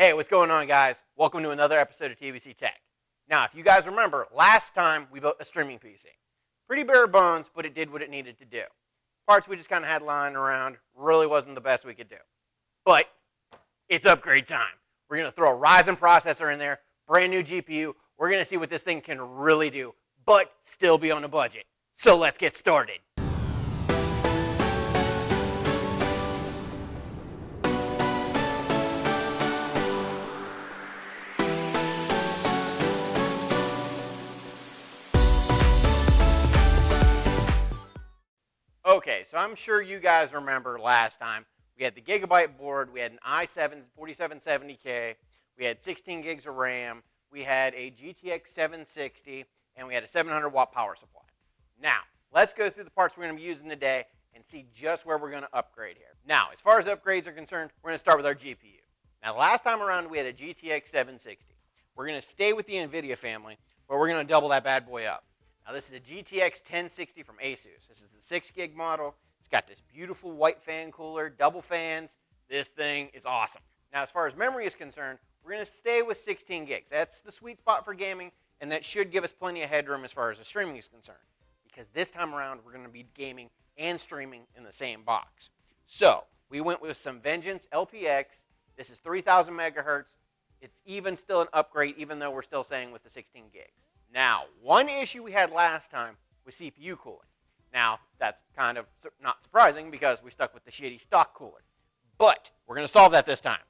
Hey, what's going on, guys? Welcome to another episode of TBC Tech. Now, if you guys remember, last time we built a streaming PC. Pretty bare bones, but it did what it needed to do. Parts we just kind of had lying around really wasn't the best we could do. But it's upgrade time. We're going to throw a Ryzen processor in there, brand new GPU. We're going to see what this thing can really do, but still be on a budget. So let's get started. Okay, so I'm sure you guys remember last time we had the Gigabyte board, we had an i7 4770K, we had 16 gigs of RAM, we had a GTX 760, and we had a 700 watt power supply. Now, let's go through the parts we're going to be using today and see just where we're going to upgrade here. Now, as far as upgrades are concerned, we're going to start with our GPU. Now, last time around we had a GTX 760. We're going to stay with the NVIDIA family, but we're going to double that bad boy up. Now, this is a GTX 1060 from Asus. This is the 6 gig model. It's got this beautiful white fan cooler, double fans. This thing is awesome. Now, as far as memory is concerned, we're going to stay with 16 gigs. That's the sweet spot for gaming, and that should give us plenty of headroom as far as the streaming is concerned. Because this time around, we're going to be gaming and streaming in the same box. So, we went with some Vengeance LPX. This is 3000 megahertz. It's even still an upgrade, even though we're still staying with the 16 gigs. Now, one issue we had last time was CPU cooling. Now, that's kind of not surprising because we stuck with the shitty stock cooler. But we're going to solve that this time.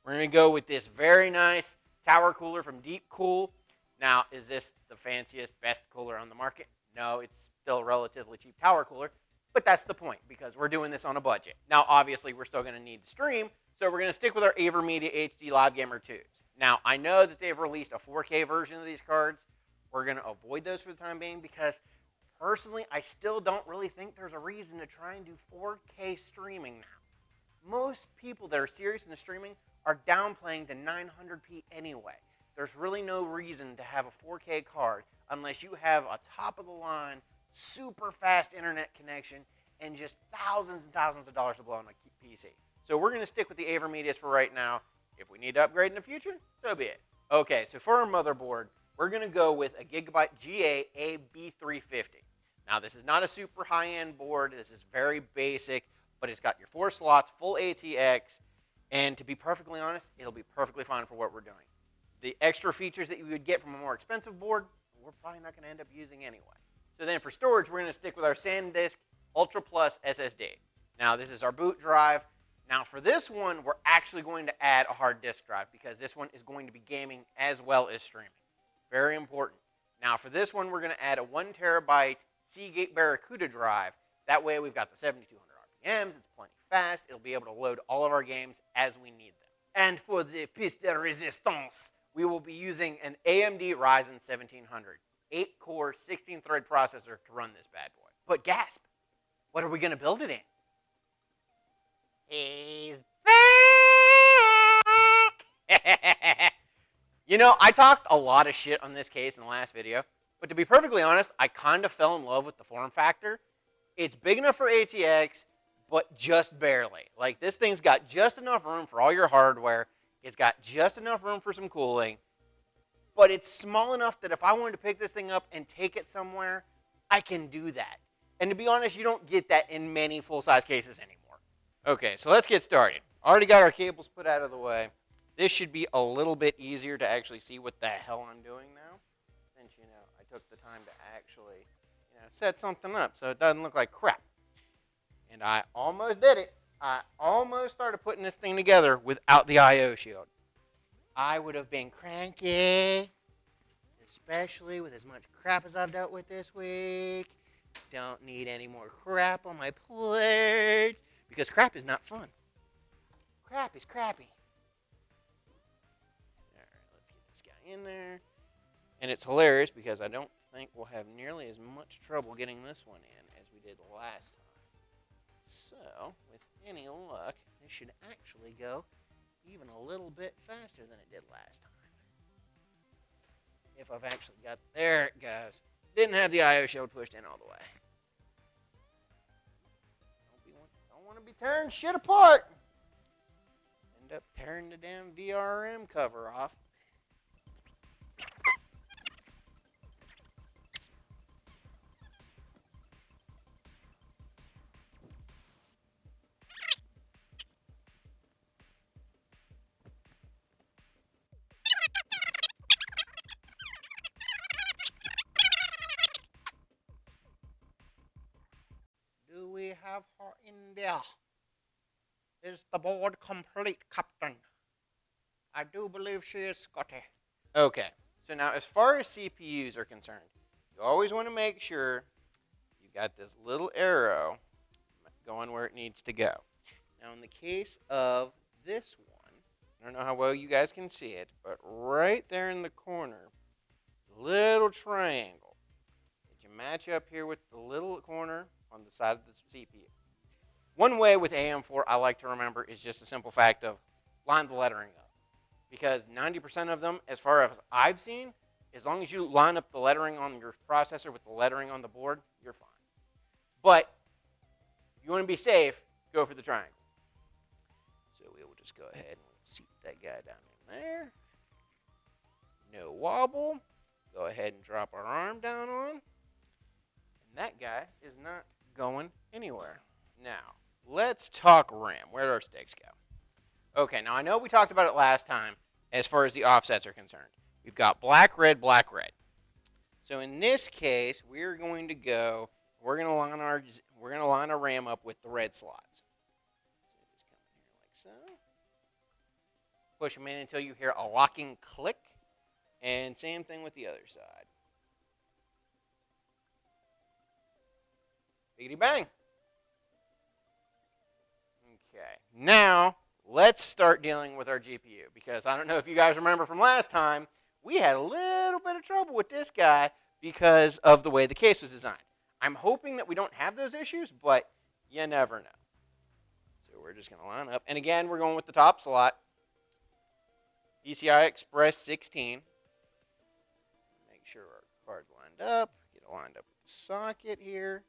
We're going to go with this very nice tower cooler from Deepcool. Now, is this the fanciest, best cooler on the market? No, it's still a relatively cheap tower cooler, but that's the point because we're doing this on a budget. Now, obviously, we're still going to need to stream, so we're going to stick with our AverMedia HD Live Gamer 2s. Now, I know that they've released a 4K version of these cards. We're going to avoid those for the time being because, personally, I still don't really think there's a reason to try and do 4K streaming now. Most people that are serious in the streaming are downplaying to 900p anyway. There's really no reason to have a 4K card unless you have a top-of-the-line, super fast internet connection and just thousands and thousands of dollars to blow on a PC. So we're going to stick with the AverMedias for right now. If we need to upgrade in the future, so be it. Okay, so for our motherboard, we're going to go with a Gigabyte GA AB350. Now, this is not a super high-end board. This is very basic, but it's got your 4 slots, full ATX, and to be perfectly honest, it'll be perfectly fine for what we're doing. The extra features that you would get from a more expensive board, we're probably not going to end up using anyway. So then for storage, we're going to stick with our SanDisk Ultra Plus SSD. Now, this is our boot drive. Now, for this one, we're actually going to add a hard disk drive because this one is going to be gaming as well as streaming. Very important. Now, for this one, we're going to add a 1 terabyte Seagate Barracuda drive. That way, we've got the 7200 RPMs. It's plenty fast. It'll be able to load all of our games as we need them. And for the pièce de résistance, we will be using an AMD Ryzen 1700, 8-core, 16-thread processor to run this bad boy. But gasp, what are we going to build it in? He's back! You know, I talked a lot of shit on this case in the last video, but to be perfectly honest, I kind of fell in love with the form factor. It's big enough for ATX, but just barely. Like, this thing's got just enough room for all your hardware. It's got just enough room for some cooling, but it's small enough that if I wanted to pick this thing up and take it somewhere, I can do that. And to be honest, you don't get that in many full-size cases anymore. Okay, so let's get started. Already got our cables put out of the way. This should be a little bit easier to actually see what the hell I'm doing now, since, I took the time to actually, set something up so it doesn't look like crap. And I almost did it. I almost started putting this thing together without the I/O shield. I would have been cranky, especially with as much crap as I've dealt with this week. Don't need any more crap on my plate, because crap is not fun. Crap is crappy. In there, and it's hilarious because I don't think we'll have nearly as much trouble getting this one in as we did last time. So, with any luck, this should actually go even a little bit faster than it did last time. If I've actually got, there it goes. Didn't have the I/O shield pushed in all the way. Don't want to be tearing shit apart. And up tearing the damn VRM cover off. Do we have her in there? Is the board complete, Captain? I do believe she is, Scotty. Okay, so now as far as CPUs are concerned, you always want to make sure you got this little arrow going where it needs to go. Now in the case of this one, I don't know how well you guys can see it, but right there in the corner, little triangle that you match up here with the little corner on the side of the CPU. One way with AM4 I like to remember is just the simple fact of line the lettering up. Because 90% of them, as far as I've seen, as long as you line up the lettering on your processor with the lettering on the board, you're fine. But if you want to be safe, go for the triangle. So we will just go ahead and seat that guy down in there. No wobble. Go ahead and drop our arm down on. And that guy is not going anywhere. Now, let's talk RAM. Where did our sticks go? Okay, now I know we talked about it last time as far as the offsets are concerned. We've got black, red, black, red. So in this case, we're going to line our RAM up with the red slots. So just come in here like so. Push them in until you hear a locking click. And same thing with the other side. Biggity bang. Okay, now let's start dealing with our GPU, because I don't know if you guys remember from last time, we had a little bit of trouble with this guy because of the way the case was designed. I'm hoping that we don't have those issues, but you never know. So we're just going to line up. And again, we're going with the top slot, PCI Express 16. Make sure our card's lined up. Get it lined up with the socket here,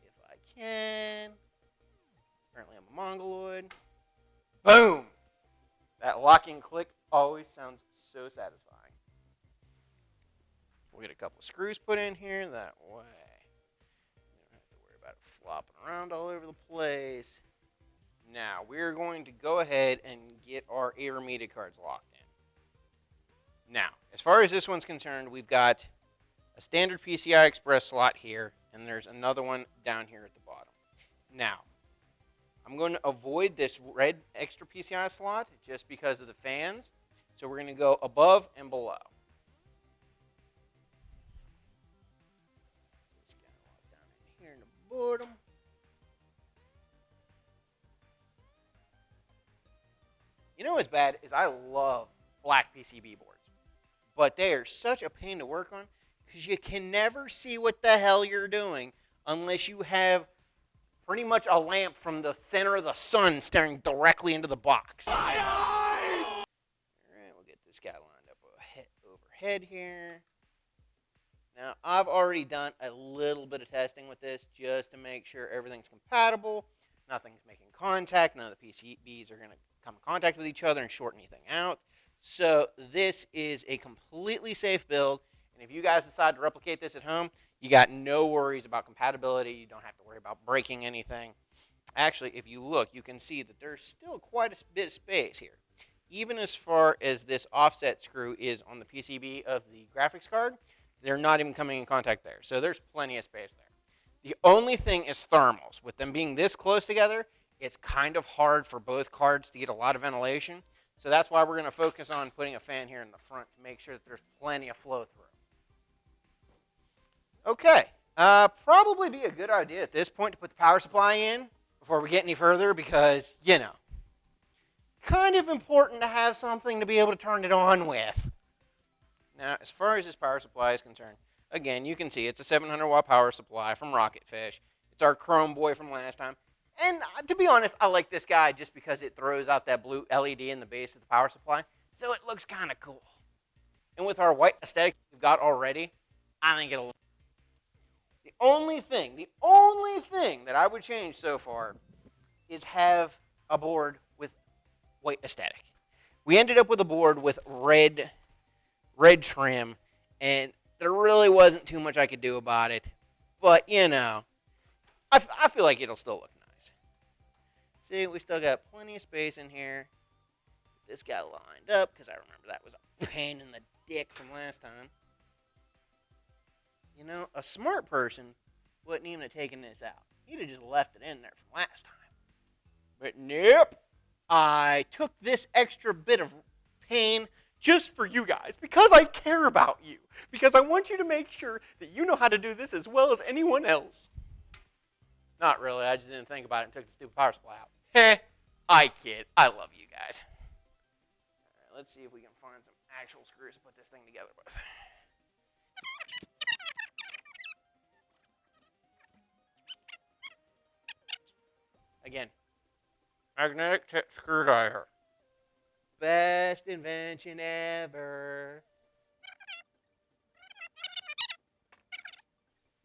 if I can. Apparently I'm a mongoloid. Boom! That locking click always sounds so satisfying. We'll get a couple of screws put in here that way. You don't have to worry about it flopping around all over the place. Now, we're going to go ahead and get our Aramida cards locked in. Now, as far as this one's concerned, we've got a standard PCI Express slot here, and there's another one down here at the bottom. Now, I'm going to avoid this red extra PCI slot just because of the fans. So we're going to go above and below. Just got to lock down in here in the bottom. You know what's bad is I love black PCB boards. But they are such a pain to work on because you can never see what the hell you're doing unless you have pretty much a lamp from the center of the sun staring directly into the box. All right, we'll get this guy lined up overhead here. Now, I've already done a little bit of testing with this just to make sure everything's compatible. Nothing's making contact. None of the PCBs are going to come in contact with each other and short anything out. So this is a completely safe build. And if you guys decide to replicate this at home, you got no worries about compatibility. You don't have to worry about breaking anything. Actually, if you look, you can see that there's still quite a bit of space here. Even as far as this offset screw is on the PCB of the graphics card, they're not even coming in contact there. So there's plenty of space there. The only thing is thermals. With them being this close together, it's kind of hard for both cards to get a lot of ventilation. So that's why we're going to focus on putting a fan here in the front to make sure that there's plenty of flow through. Okay, probably be a good idea at this point to put the power supply in before we get any further because, you know, kind of important to have something to be able to turn it on with. Now, as far as this power supply is concerned, again, you can see it's a 700-watt power supply from Rocketfish. It's our Chrome Boy from last time. And to be honest, I like this guy just because it throws out that blue LED in the base of the power supply, so it looks kind of cool. And with our white aesthetic we've got already, I think it'll... The only thing that I would change so far is have a board with white aesthetic. We ended up with a board with red trim, and there really wasn't too much I could do about it. But, you know, I feel like it'll still look nice. See, we still got plenty of space in here. This guy lined up, because I remember that was a pain in the dick from last time. You know, a smart person wouldn't even have taken this out. He'd have just left it in there from last time. But nope. I took this extra bit of pain just for you guys, because I care about you. Because I want you to make sure that you know how to do this as well as anyone else. Not really. I just didn't think about it and took the stupid power supply out. Heh. I kid. I love you guys. All right, let's see if we can find some actual screws to put this thing together with. Again, magnetic tip screwdriver. Best invention ever.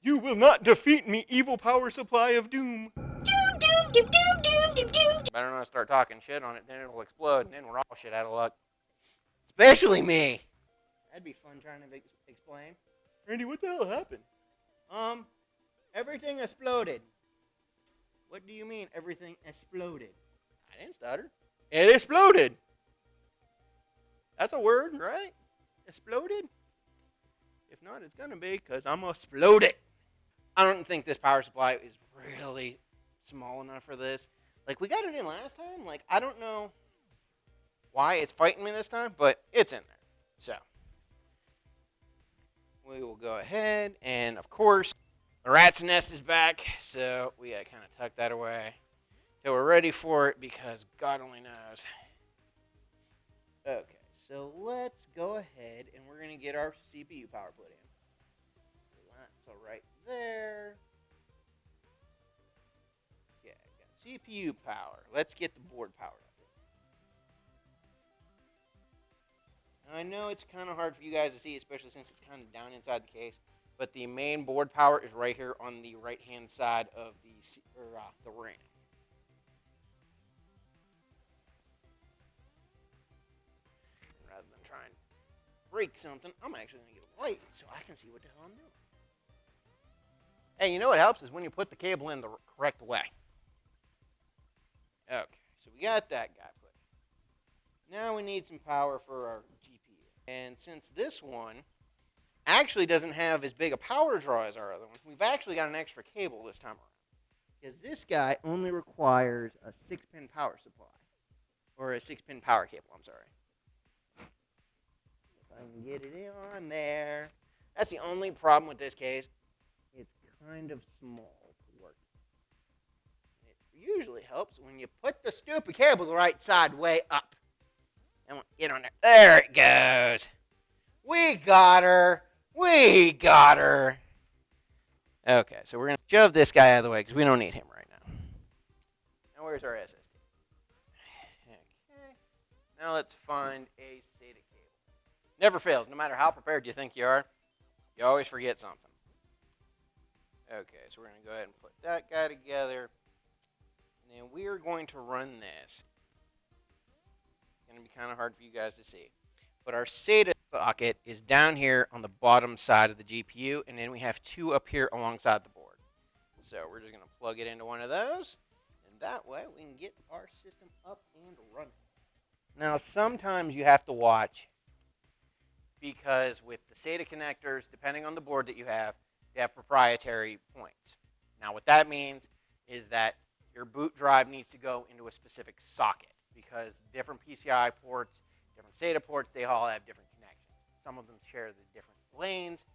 You will not defeat me, evil power supply of doom. Better not start talking shit on it, then it'll explode, and then we're all shit out of luck. Especially me. That'd be fun trying to explain. Randy, what the hell happened? Everything exploded. What do you mean, everything exploded? I didn't stutter. It exploded. That's a word, right? Exploded? If not, it's going to be, because I'm going to explode it. I don't think this power supply is really small enough for this. Like, we got it in last time. Like, I don't know why it's fighting me this time, but it's in there. So, we will go ahead, and of course, the rat's nest is back, so we gotta kind of tuck that away till we're ready for it, because God only knows. Okay, so let's go ahead, and we're gonna get our CPU power put in. So right there. Yeah, got CPU power. Let's get the board powered up. Now, I know it's kind of hard for you guys to see, especially since it's kind of down inside the case, but the main board power is right here on the right-hand side of the RAM. Rather than trying to break something, I'm actually going to get a light so I can see what the hell I'm doing. Hey, you know what helps is when you put the cable in the correct way. Okay, so we got that guy put in. Now we need some power for our GPU. And since this one actually doesn't have as big a power draw as our other one, we've actually got an extra cable this time around. Because this guy only requires a 6-pin power supply. Or a 6-pin power cable, I'm sorry. If I can get it in on there. That's the only problem with this case. It's kind of small to work. It usually helps when you put the stupid cable the right side way up. And we'll get on there. There it goes. We got her. We got her. Okay, so we're going to shove this guy out of the way because we don't need him right now. Now where's our SSD? Okay. Now let's find a SATA cable. Never fails. No matter how prepared you think you are, you always forget something. Okay, so we're going to go ahead and put that guy together. And then we are going to run this. It's going to be kind of hard for you guys to see. But our SATA socket is down here on the bottom side of the GPU. And then we have 2 up here alongside the board. So we're just going to plug it into one of those. And that way we can get our system up and running. Now sometimes you have to watch. Because with the SATA connectors, depending on the board that you have proprietary points. Now what that means is that your boot drive needs to go into a specific socket because different PCI ports, different SATA ports, they all have different connections. Some of them share the different lanes,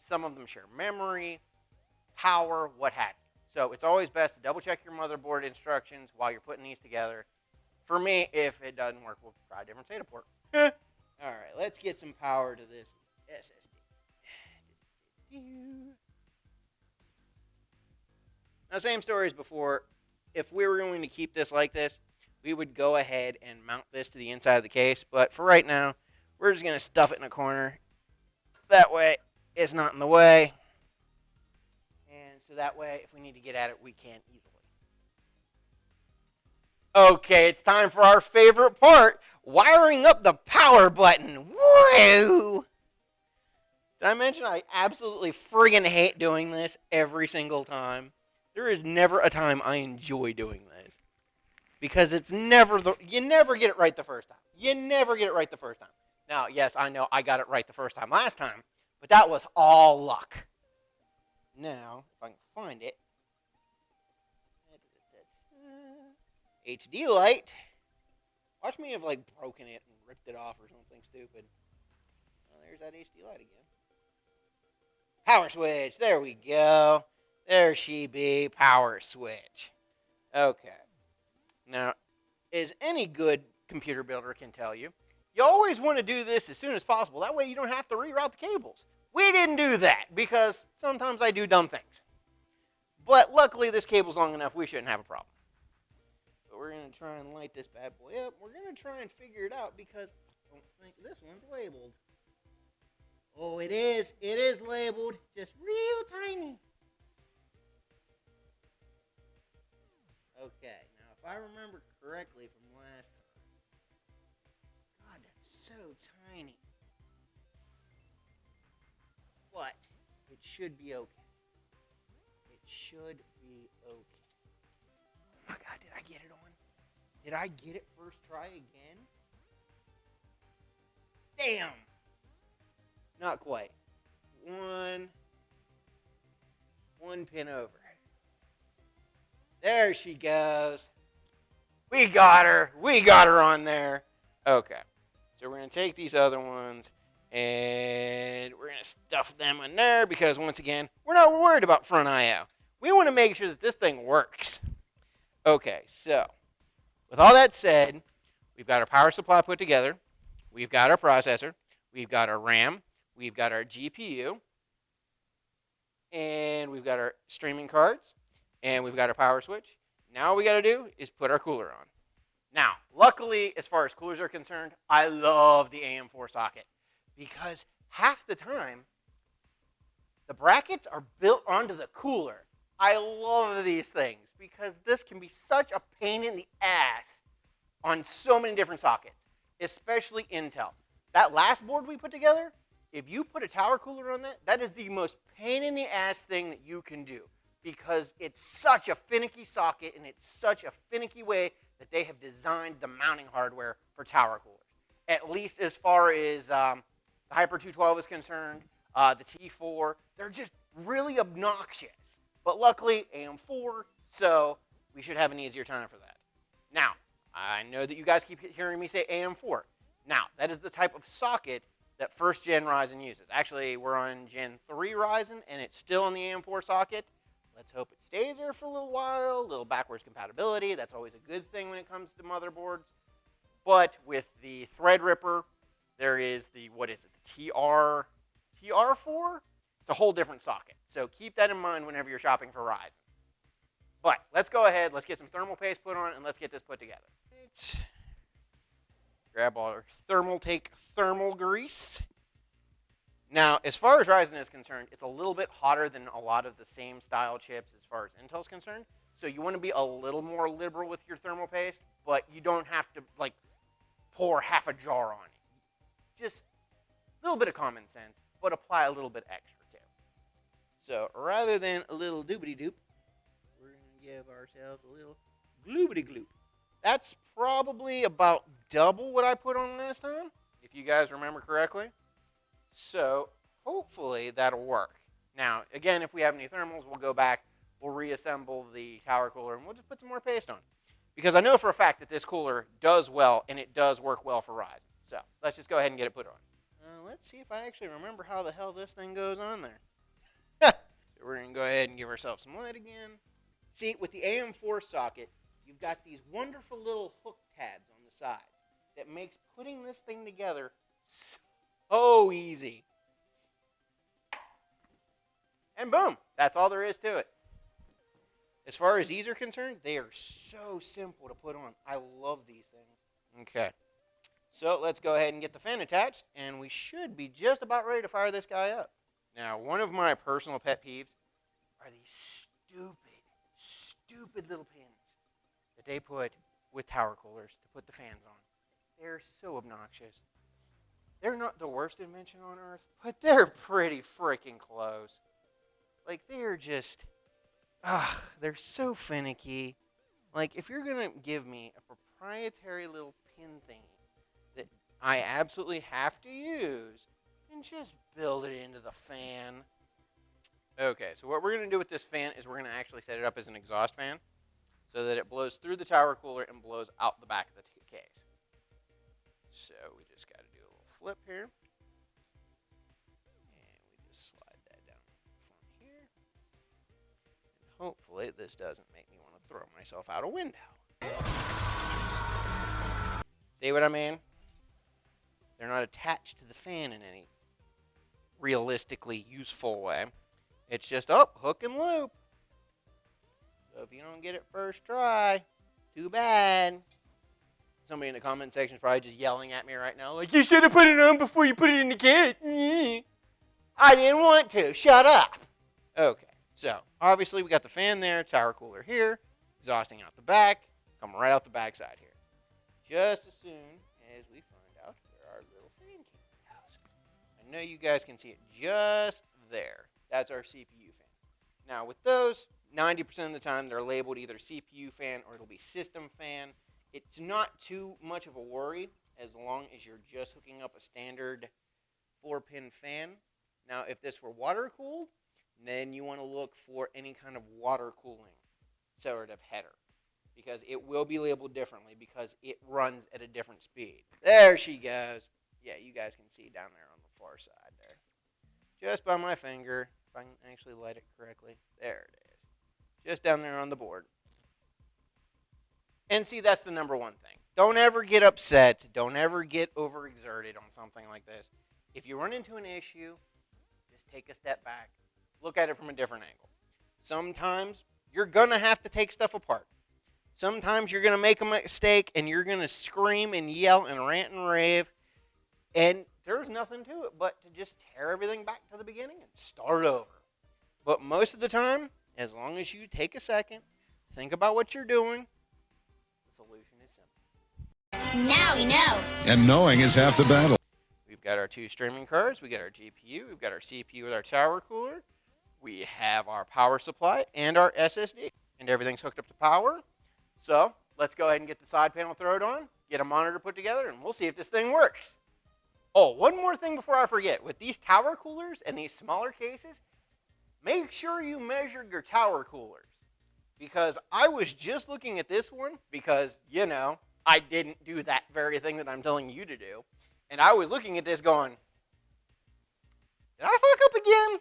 some of them share memory, power, what have you. So it's always best to double check your motherboard instructions while you're putting these together. For me, if it doesn't work, we'll try a different SATA port. All right, let's get some power to this SSD. Now, same story as before. If we were going to keep this like this, we would go ahead and mount this to the inside of the case. But for right now, we're just going to stuff it in a corner. That way, it's not in the way. And so that way, if we need to get at it, we can easily. Okay, it's time for our favorite part, wiring up the power button. Woo! Did I mention I absolutely friggin' hate doing this every single time? There is never a time I enjoy doing this. Because it's never you never get it right the first time. You never get it right the first time. Now, yes, I know I got it right the first time last time, but that was all luck. Now, if I can find it. HD light. Watch me have like broken it and ripped it off or something stupid. Well, there's that HD light again. Power switch. There we go. There she be. Power switch. Okay. Now, as any good computer builder can tell you, you always want to do this as soon as possible. That way you don't have to reroute the cables. We didn't do that because sometimes I do dumb things. But luckily this cable's long enough, we shouldn't have a problem. But we're going to try and light this bad boy up. We're going to try and figure it out because I don't think this one's labeled. Oh, it is. It is labeled. Just real tiny. Okay. If I remember correctly from last time. God, that's so tiny. But it should be okay. It should be okay. Oh my God, did I get it on? Did I get it first try again? Damn! Not quite. One pin over. There she goes. We got her. We got her on there. Okay. So we're going to take these other ones and we're going to stuff them in there because, once again, we're not worried about front I/O. We want to make sure that this thing works. Okay, so with all that said, we've got our power supply put together. We've got our processor. We've got our RAM. We've got our GPU. And we've got our streaming cards. And we've got our power switch. Now all we got to do is put our cooler on. Now, luckily, as far as coolers are concerned, I love the AM4 socket because half the time, the brackets are built onto the cooler. I love these things because this can be such a pain in the ass on so many different sockets, especially Intel. That last board we put together, if you put a tower cooler on that, that is the most pain in the ass thing that you can do because it's such a finicky socket and it's such a finicky way that they have designed the mounting hardware for tower coolers. At least as far as the Hyper 212 is concerned, the T4, they're just really obnoxious. But luckily, AM4, so we should have an easier time for that. Now, I know that you guys keep hearing me say AM4. Now, that is the type of socket that first gen Ryzen uses. Actually, we're on Gen 3 Ryzen, and it's still in the AM4 socket. Let's hope it stays there for a little while. A little backwards compatibility. That's always a good thing when it comes to motherboards. But with the Threadripper, there is the, what is it, the TR4? It's a whole different socket. So keep that in mind whenever you're shopping for Ryzen. But let's go ahead, let's get some thermal paste put on, and let's get this put together. Right. Grab our thermal grease. Now, as far as Ryzen is concerned, it's a little bit hotter than a lot of the same style chips as far as Intel's concerned. So you want to be a little more liberal with your thermal paste, but you don't have to, like, pour half a jar on it. Just a little bit of common sense, but apply a little bit extra, too. So rather than a little doobity-doop, we're going to give ourselves a little gloobity-gloop. That's probably about double what I put on last time, if you guys remember correctly. So hopefully that'll work. Now, again, if we have any thermals, we'll go back, we'll reassemble the tower cooler, and we'll just put some more paste on. Because I know for a fact that this cooler does well, and it does work well for Ryzen. So let's just go ahead and get it put on. Let's see if I actually remember how the hell this thing goes on there. So we're going to go ahead and give ourselves some light again. See, with the AM4 socket, you've got these wonderful little hook tabs on the sides that makes putting this thing together so easy. And boom, that's all there is to it. As far as these are concerned, they are so simple to put on. I love these things. Okay. So let's go ahead and get the fan attached, and we should be just about ready to fire this guy up. Now, one of my personal pet peeves are these stupid little pins that they put with tower coolers to put the fans on. They're so obnoxious. They're not the worst invention on earth, but they're pretty freaking close. Like, they're just, they're so finicky. Like, if you're going to give me a proprietary little pin thingy that I absolutely have to use, then just build it into the fan. Okay, so what we're going to do with this fan is we're going to actually set it up as an exhaust fan so that it blows through the tower cooler and blows out the back of the case. So we just got to do a little flip here. And we just slide that down from here. And hopefully this doesn't make me want to throw myself out a window. See what I mean? They're not attached to the fan in any realistically useful way. It's just, hook and loop. So if you don't get it first try, too bad. Somebody in the comment section is probably just yelling at me right now, like, you should have put it on before you put it in the kit. I didn't want to. Shut up. Okay, so obviously we got the fan there, tower cooler here, exhausting out the back, coming right out the back side here. Just as soon as we find out where our little fan cable goes. I know you guys can see it just there. That's our CPU fan. Now with those, 90% of the time they're labeled either CPU fan or it'll be system fan. It's not too much of a worry as long as you're just hooking up a standard 4-pin fan. Now if this were water cooled, then you want to look for any kind of water cooling sort of header, because it will be labeled differently because it runs at a different speed. There she goes. Yeah, you guys can see down there on the far side there. Just by my finger, if I can actually light it correctly. There it is. Just down there on the board. And see, that's the number one thing. Don't ever get upset. Don't ever get overexerted on something like this. If you run into an issue, just take a step back. Look at it from a different angle. Sometimes you're going to have to take stuff apart. Sometimes you're going to make a mistake and you're going to scream and yell and rant and rave. And there's nothing to it but to just tear everything back to the beginning and start over. But most of the time, as long as you take a second, think about what you're doing, the solution is simple. Now we know. And knowing is half the battle. We've got our 2 streaming cards. We got our GPU. We've got our CPU with our tower cooler. We have our power supply and our SSD. And everything's hooked up to power. So let's go ahead and get the side panel thrown on, get a monitor put together, and we'll see if this thing works. Oh, one more thing before I forget. With these tower coolers and these smaller cases, make sure you measure your tower coolers. Because I was just looking at this one because, you know, I didn't do that very thing that I'm telling you to do. And I was looking at this going, did I fuck up again?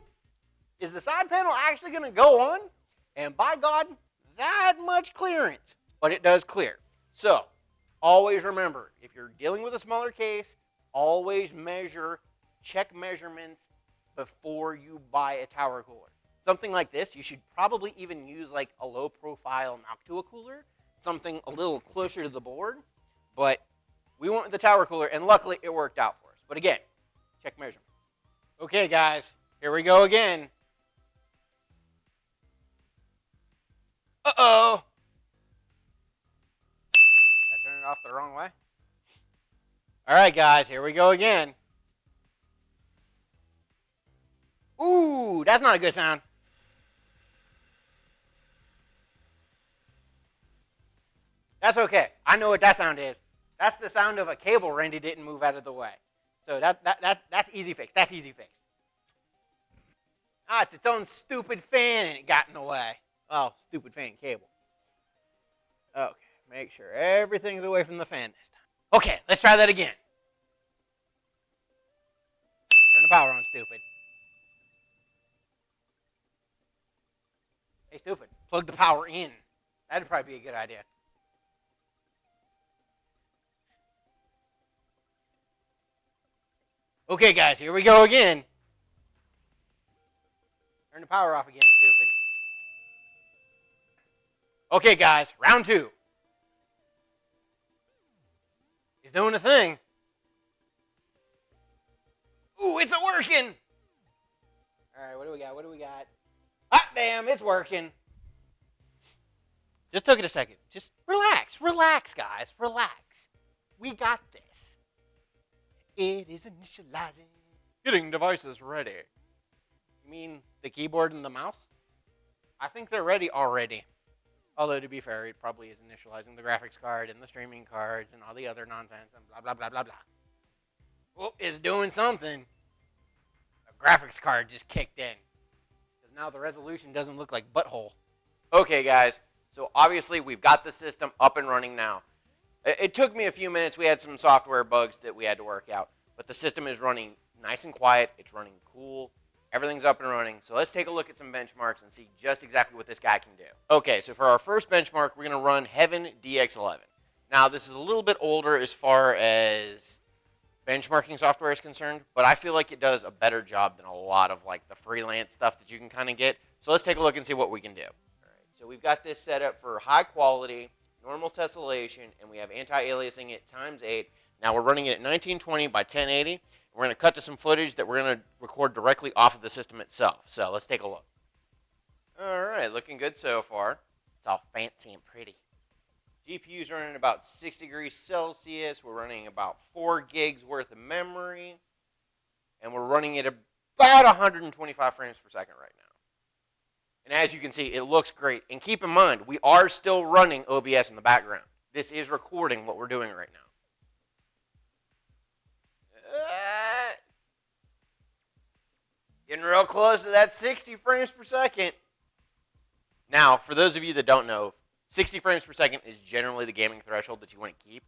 Is the side panel actually going to go on? And by God, that much clearance. But it does clear. So, always remember, if you're dealing with a smaller case, always measure, check measurements before you buy a tower cooler. Something like this, you should probably even use like a low profile Noctua cooler, something a little closer to the board. But we went with the tower cooler, and luckily it worked out for us. But again, check measurements. Okay, guys, here we go again. Uh-oh. Did I turn it off the wrong way? All right, guys, here we go again. Ooh, that's not a good sound. That's okay. I know what that sound is. That's the sound of a cable Randy didn't move out of the way. So that's easy fix. That's easy fix. It's its own stupid fan and it got in the way. Oh, stupid fan cable. Okay, make sure everything's away from the fan this time. Okay, let's try that again. Turn the power on, stupid. Hey, stupid, plug the power in. That'd probably be a good idea. Okay, guys, here we go again. Turn the power off again, stupid. Okay, guys, round 2. He's doing a thing. Ooh, it's working. All right, what do we got? Hot damn, it's working. Just took it a second. Just relax. Relax, guys. Relax. We got this. It is initializing. Getting devices ready. You mean the keyboard and the mouse? I think they're ready already. Although, to be fair, it probably is initializing the graphics card and the streaming cards and all the other nonsense and blah, blah, blah, blah, blah. Oh, it's doing something. The graphics card just kicked in. Because now the resolution doesn't look like butthole. Okay, guys. So, obviously, we've got the system up and running now. It took me a few minutes. We had some software bugs that we had to work out. But the system is running nice and quiet. It's running cool. Everything's up and running. So let's take a look at some benchmarks and see just exactly what this guy can do. Okay, so for our first benchmark, we're going to run Heaven DX11. Now, this is a little bit older as far as benchmarking software is concerned, but I feel like it does a better job than a lot of like the freelance stuff that you can kind of get. So let's take a look and see what we can do. All right, so we've got this set up for high quality, normal tessellation, and we have anti-aliasing at ×8. Now we're running it at 1920 by 1080. We're going to cut to some footage that we're going to record directly off of the system itself. So let's take a look. All right, looking good so far. It's all fancy and pretty. GPU's running about 6 degrees Celsius. We're running about 4 gigs worth of memory. And we're running it about 125 frames per second right now. And as you can see, it looks great. And keep in mind, we are still running OBS in the background. This is recording what we're doing right now. Getting real close to that 60 frames per second. Now, for those of you that don't know, 60 frames per second is generally the gaming threshold that you want to keep.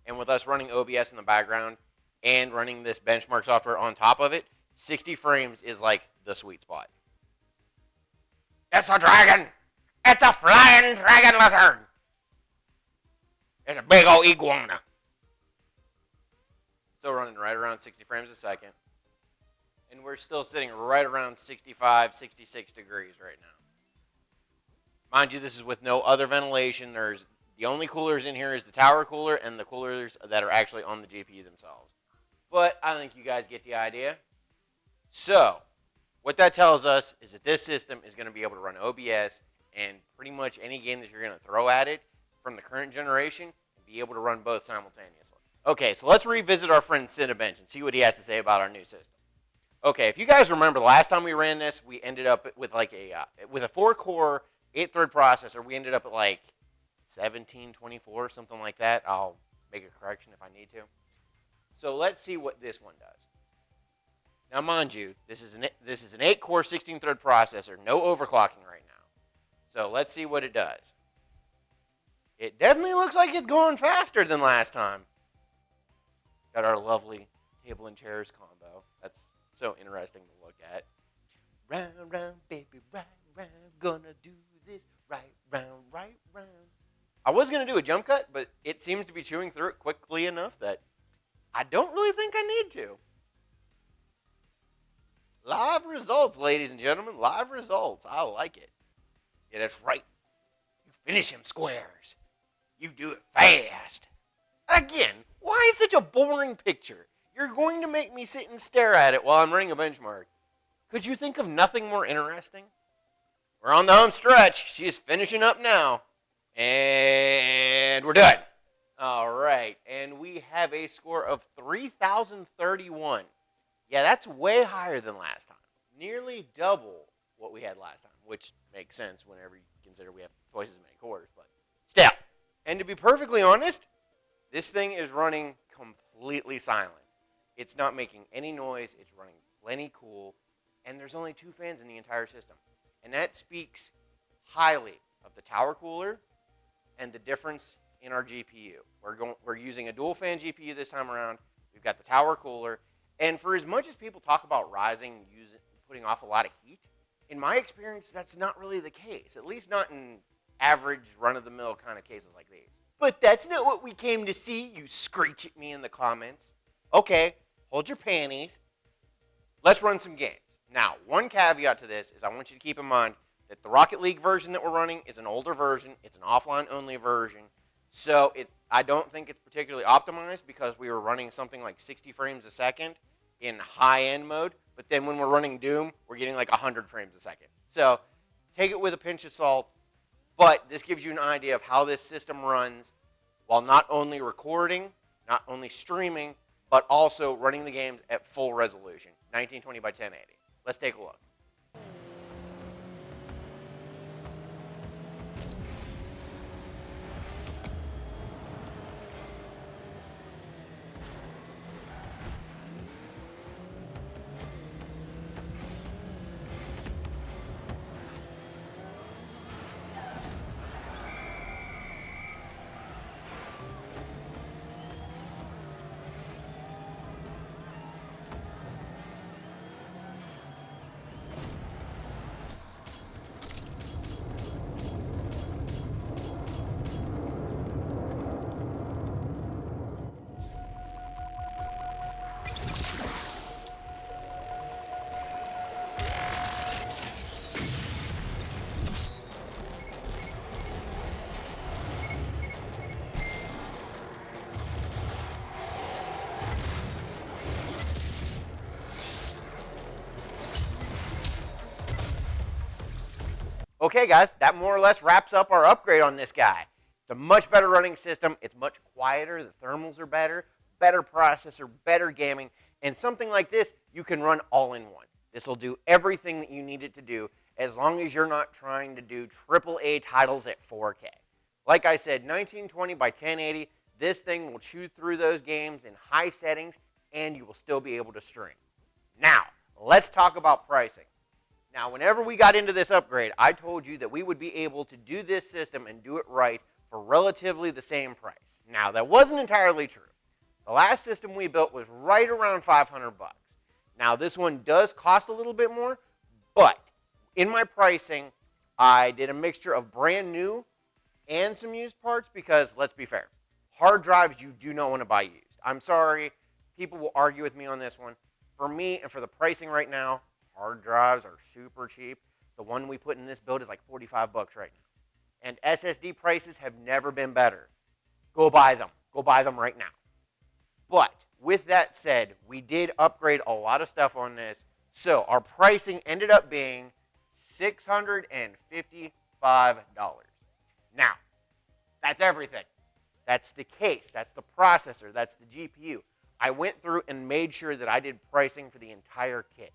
And with us running OBS in the background and running this benchmark software on top of it, 60 frames is like the sweet spot. It's a dragon! It's a flying dragon lizard! It's a big old iguana. Still running right around 60 frames a second. And we're still sitting right around 65, 66 degrees right now. Mind you, this is with no other ventilation. The only coolers in here is the tower cooler and the coolers that are actually on the GPU themselves. But I think you guys get the idea. So, what that tells us is that this system is going to be able to run OBS and pretty much any game that you're going to throw at it from the current generation and be able to run both simultaneously. Okay, so let's revisit our friend Cinebench and see what he has to say about our new system. Okay, if you guys remember, the last time we ran this, we ended up with like with a 4-core, 8-thread processor. We ended up at like 1724, something like that. I'll make a correction if I need to. So let's see what this one does. Now, mind you, this is an 8-core, 16-thread processor, no overclocking right now. So let's see what it does. It definitely looks like it's going faster than last time. Got our lovely table and chairs combo. That's so interesting to look at. Round, round, baby, right round. Gonna do this right round, right round. I was going to do a jump cut, but it seems to be chewing through it quickly enough that I don't really think I need to. Live results, ladies and gentlemen. Live results. I like it. Yeah, that's right. You finish him squares. You do it fast. Again, why such a boring picture? You're going to make me sit and stare at it while I'm running a benchmark. Could you think of nothing more interesting? We're on the home stretch. She's finishing up now. And we're done. All right. And we have a score of 3,031. Yeah, that's way higher than last time. Nearly double what we had last time, which makes sense whenever you consider we have twice as many cores. But still. And to be perfectly honest, this thing is running completely silent. It's not making any noise. It's running plenty cool. And there's only 2 fans in the entire system. And that speaks highly of the tower cooler and the difference in our GPU. We're using a dual fan GPU this time around. We've got the tower cooler. And for as much as people talk about Rising putting off a lot of heat, in my experience, that's not really the case. At least not in average, run-of-the-mill kind of cases like these. But that's not what we came to see, you screech at me in the comments. Okay, hold your panties. Let's run some games. Now, one caveat to this is I want you to keep in mind that the Rocket League version that we're running is an older version. It's an offline-only version. So I don't think it's particularly optimized because we were running something like 60 frames a second in high-end mode. But then when we're running Doom, we're getting like 100 frames a second. So take it with a pinch of salt. But this gives you an idea of how this system runs while not only recording, not only streaming, but also running the games at full resolution, 1920 by 1080. Let's take a look. Okay, guys, that more or less wraps up our upgrade on this guy. It's a much better running system. It's much quieter. The thermals are better, better processor, better gaming, and something like this you can run all in one. This will do everything that you need it to do as long as you're not trying to do AAA titles at 4K. Like I said, 1920 by 1080, this thing will chew through those games in high settings, and you will still be able to stream. Now, let's talk about pricing. Now, whenever we got into this upgrade, I told you that we would be able to do this system and do it right for relatively the same price. Now, that wasn't entirely true. The last system we built was right around 500 bucks. Now, this one does cost a little bit more, but in my pricing, I did a mixture of brand new and some used parts because, let's be fair, hard drives you do not want to buy used. I'm sorry, people will argue with me on this one. For me and for the pricing right now, hard drives are super cheap. The one we put in this build is like 45 bucks right now. And SSD prices have never been better. Go buy them. Go buy them right now. But with that said, we did upgrade a lot of stuff on this. So our pricing ended up being $655. Now, that's everything. That's the case. That's the processor. That's the GPU. I went through and made sure that I did pricing for the entire kit.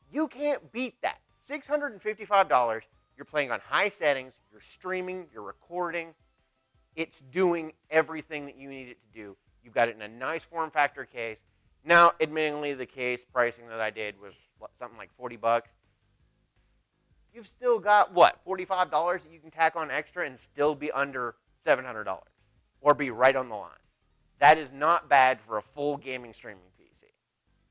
You can't beat that. $655, you're playing on high settings, you're streaming, you're recording. It's doing everything that you need it to do. You've got it in a nice form factor case. Now, admittingly, the case pricing that I did was something like 40 bucks. You've still got, what, $45 that you can tack on extra and still be under $700 or be right on the line. That is not bad for a full gaming streaming PC.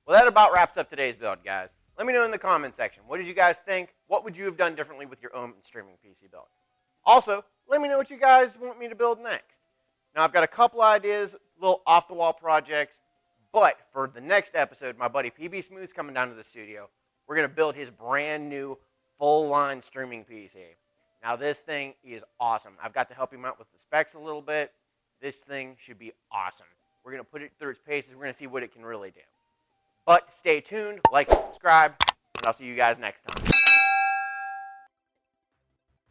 Well, that about wraps up today's build, guys. Let me know in the comment section. What did you guys think? What would you have done differently with your own streaming PC build? Also, let me know what you guys want me to build next. Now, I've got a couple ideas, little off-the-wall projects, but for the next episode, my buddy PB Smooth's coming down to the studio. We're going to build his brand new full-line streaming PC. Now, this thing is awesome. I've got to help him out with the specs a little bit. This thing should be awesome. We're going to put it through its paces. We're going to see what it can really do. But stay tuned, like, subscribe, and I'll see you guys next time.